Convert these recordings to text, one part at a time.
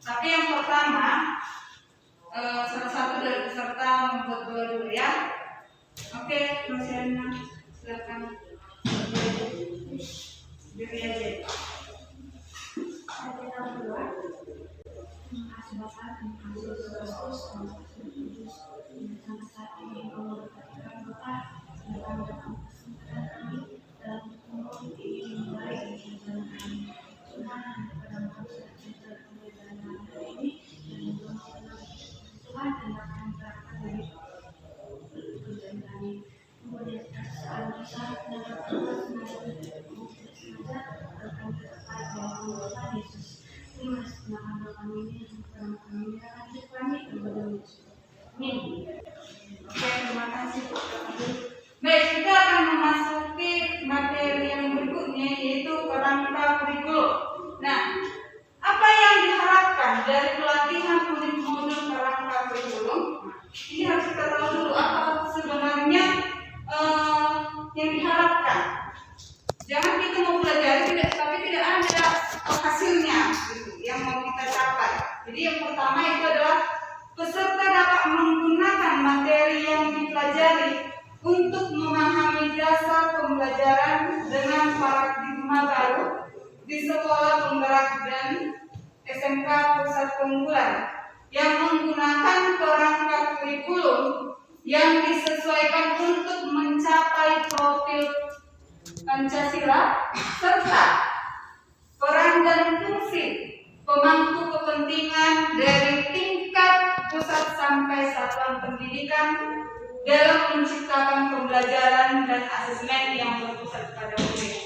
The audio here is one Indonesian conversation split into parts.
Tapi yang pertama, salah satu dari peserta membuat bola dulu ya. Oke, Mas Yana, silakan. Beri aja. Oke, terima kasih. Baik, kita akan memasuki materi yang berikutnya, yaitu kerangka kurikulum. Nah, apa yang diharapkan dari pelatihan unit modul kerangka kurikulum? Ini harus kita tahu dulu apa sebenarnya yang diharapkan. Jangan kita mau pelajari tapi tidak ada hasilnya gitu, yang mau kita capai. Jadi yang pertama itu adalah peserta dapat menggunakan materi yang dipelajari untuk memahami dasar pembelajaran dengan paradigma baru di sekolah penggerak dan SMK Pusat Keunggulan yang menggunakan kerangka kurikulum yang disesuaikan untuk mencapai profil Pancasila serta peran dan fungsi pemangku kepentingan dari tingkat pusat sampai satuan pendidikan dalam menciptakan pembelajaran dan asesmen yang berpusat pada murid.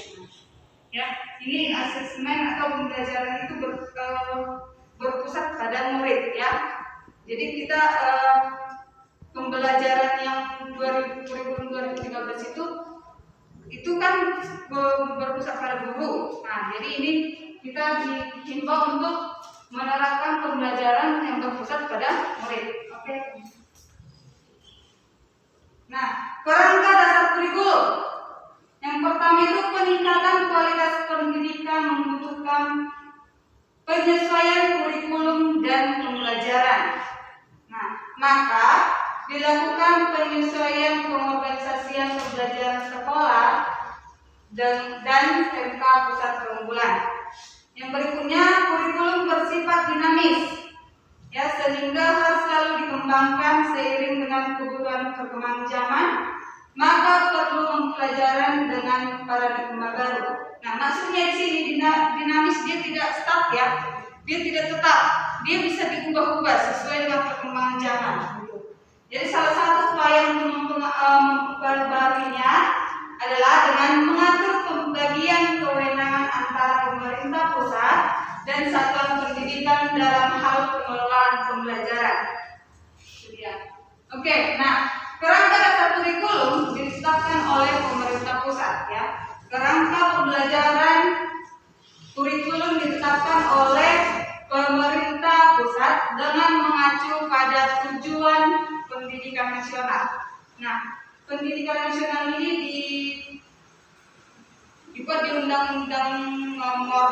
Ya, ini asesmen atau pembelajaran itu berpusat pada murid ya. Jadi kita pembelajaran yang 2013 itu kan berpusat pada guru. Nah, jadi ini kita dihimbau untuk menerapkan pembelajaran yang berpusat pada murid. Oke. Nah, kerangka dasar kurikulum. Yang pertama itu peningkatan kualitas pendidikan membutuhkan penyesuaian kurikulum dan pembelajaran. Nah, maka dilakukan penyesuaian pengorganisasian pembelajaran sekolah dan SMK Pusat Keunggulan. Yang berikutnya, kurikulum bersifat dinamis, ya, sehingga harus selalu dikembangkan seiring dengan kebutuhan perkembangan zaman. Maka perlu pembelajaran dengan paradigma baru. Nah, maksudnya di sini dinamis, dia tidak stuck ya, dia tidak tetap, dia bisa diubah-ubah sesuai dengan perkembangan zaman. Jadi salah satu upaya untuk memperbaruinya adalah dengan mengatur pembagian kewenangan antara pemerintah pusat dan satuan pendidikan dalam hal pengelolaan pembelajaran. Oke, nah, kerangka dasar kurikulum ditetapkan oleh pemerintah pusat ya. Kerangka pembelajaran kurikulum ditetapkan oleh pemerintah pusat dengan mengacu pada tujuan pendidikan nasional. Nah, pendidikan nasional ini dibuat di Undang-Undang Nomor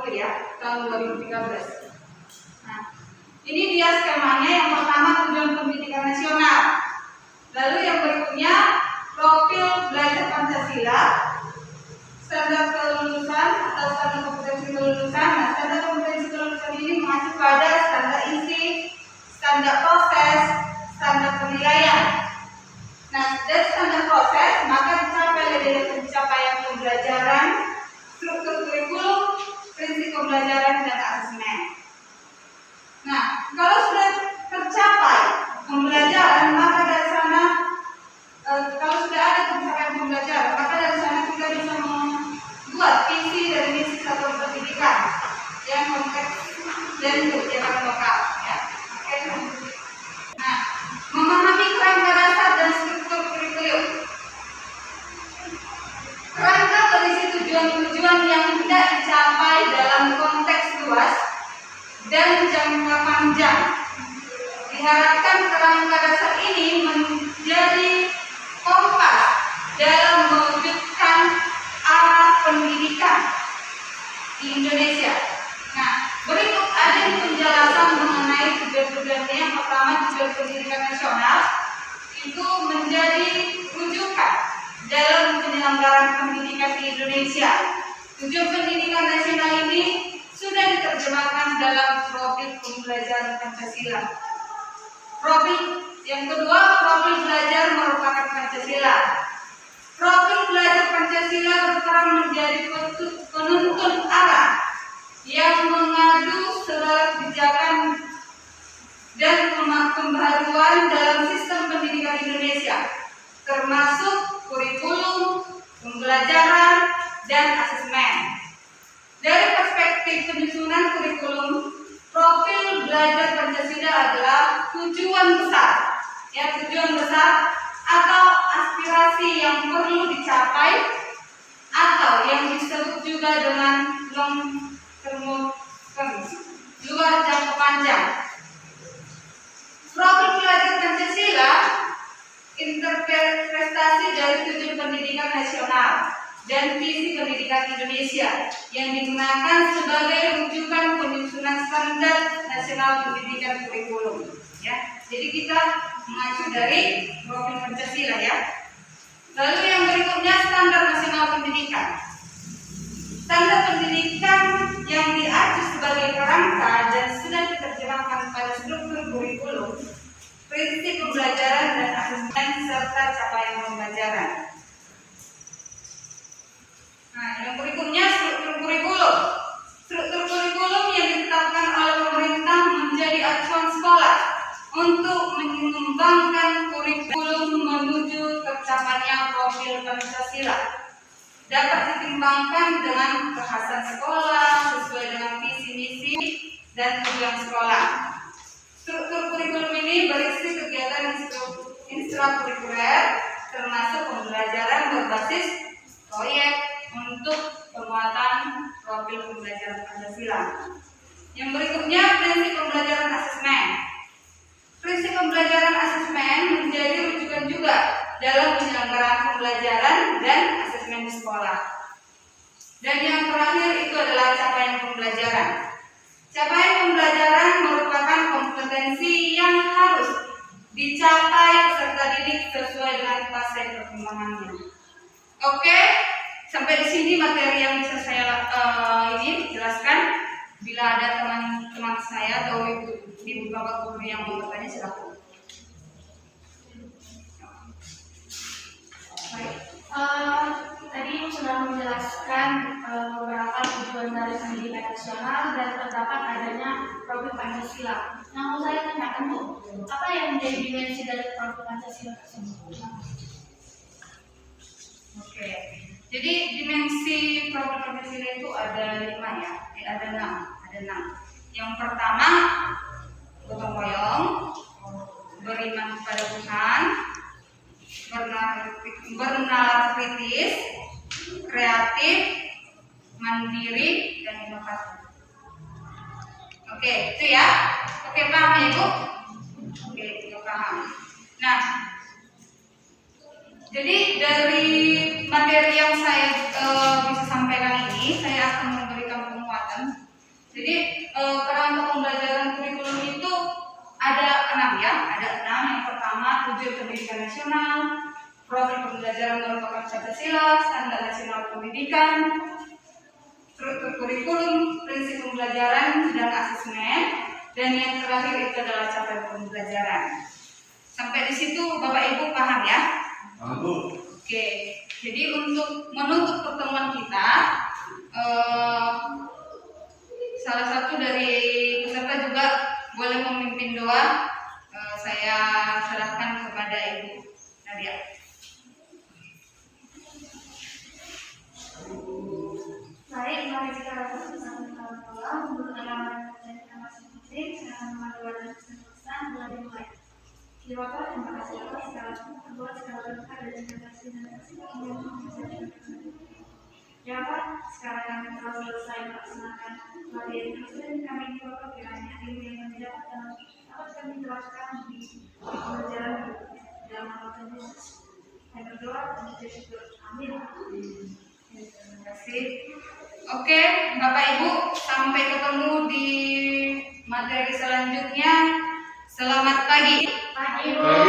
20 ya, tahun 2013. Nah, ini dia skemanya. Yang pertama tujuan pendidikan nasional. Lalu yang berikutnya profil belajar Pancasila, standar kelulusan atau standar kompetensi kelulusan. Nah, standar kompetensi kelulusan ini mengacu pada standar isi, standar proses, standar penilaian. Nah, dari standar proses maka dicapai dari pencapaian pembelajaran, struktur kurikulum, prinsip pembelajaran dan asesmen. Nah, kalau sudah tercapai pembelajaran, maka dari sana kalau sudah ada pencapaian pembelajaran, maka dari sana kita bisa membuat visi dan misi satuan pendidikan yang kompleks dan kebijakan lokal. Ya. Oke. Nah, memahami kerangka dasar dan struktur kurikulum. Kerangka berisi tujuan-tujuan yang tidak dicapai dalam konteks luas dan jangka panjang. Diharapkan kerangka dasar ini menjadi kompas dalam mewujudkan arah pendidikan di Indonesia. Nah, berikut ada penjelasan Tujuan Pendidikan Nasional itu menjadi rujukan dalam penyelenggaraan pendidikan di Indonesia. Tujuan Pendidikan Nasional ini sudah diterjemahkan dalam profil pembelajaran Pancasila. Profil yang kedua, profil belajar merupakan Pancasila. Profil belajar Pancasila berperan menjadi penuntun arah yang mengadu segala kebijakan dan pembaharuan dalam sistem pendidikan Indonesia, termasuk kurikulum, pembelajaran, dan asesmen. Dari perspektif penyusunan kurikulum, profil belajar Pancasila adalah tujuan besar, tujuan besar atau aspirasi yang perlu dicapai atau yang disebut juga dengan long term, luar jangka panjang. Profil belajar Pancasila interpretasi dari tujuan pendidikan nasional dan visi pendidikan Indonesia yang digunakan sebagai rujukan penyusunan standar nasional pendidikan kurikulum. Jadi kita mengacu dari profil Pancasila ya. Lalu yang berikutnya standar nasional pendidikan. Standar pendidikan yang diacu sebagai kerangka dan sudah diterjemahkan pada struktur kurikulum, prinsip pembelajaran dan asesmen serta capaian pembelajaran. Nah, yang berikutnya struktur kurikulum. Struktur kurikulum yang ditetapkan oleh pemerintah menjadi acuan sekolah untuk mengembangkan kurikulum menuju tercapainya profil Pancasila. Dapat dikembangkan dengan kekhasan sekolah sesuai dengan visi misi dan tujuan sekolah. Struktur kurikulum ini berisi kegiatan ekstrakurikuler termasuk pembelajaran berbasis proyek untuk penguatan profil pembelajaran Pancasila. Yang berikutnya prinsip pembelajaran asesmen. Prinsip pembelajaran asesmen menjadi rujukan juga dalam penyelenggaraan pembelajaran dan asesmen di sekolah. Dan yang terakhir itu adalah capaian pembelajaran. Capaian pembelajaran merupakan kompetensi yang harus dicapai peserta didik sesuai dengan fase perkembangannya. Oke, sampai di sini materi yang bisa saya jelaskan. Bila ada teman-teman saya atau ibu bapak guru yang mau bertanya, silakan. Baik, tadi Ibu sudah menjelaskan beberapa tujuan dari pendidikan nasional dan terdapat adanya profil Pancasila. Nah, mau saya tanyakan Bu, apa yang menjadi dimensi dari profil Pancasila tersebut? Oke, jadi dimensi profil Pancasila itu ada 5 ya, ada 6. Yang pertama, gotong royong, beriman kepada Tuhan, bernalar kritis, kreatif, mandiri, dan inovatif. Oke, itu ya. Oke, paham ya Ibu? Oke, itu paham. Nah, jadi dari materi yang saya bisa sampaikan ini, saya akan memberikan penguatan. Jadi kerangka pembelajaran kurikulum itu ada 6 ya, ada 6. Yang pertama tujuan pendidikan nasional, profil pembelajaran merupakan Pancasila, standar nasional pendidikan, struktur kurikulum, prinsip pembelajaran dan asesmen, dan yang terakhir itu adalah capaian pembelajaran. Sampai di situ Bapak Ibu paham ya? Paham Bu. Oke, jadi untuk menutup pertemuan kita, salah satu dari peserta juga boleh memimpin doa. Saya serahkan kepada Ibu Nadia. Baik, mari kita bersama-sama berdoa untuk alam dan kita masing-masing. Saya akan membaca dan pesan mulai dimulai. Bapak, terima kasih atas segala buat segala berkat dan kasih dan kasih yang ya Pak, sekarang kami telah selesai melaksanakan materi dosen kami di Bapak, kiranya ilmu yang kami dapat kami jelaskan di pelajaran dalam nama Tuhan Yesus. Saya berdoa dan bersyukur. Amin. Terima kasih. Oke, Bapak Ibu, sampai ketemu di materi selanjutnya. Selamat pagi. Pagi, Bu.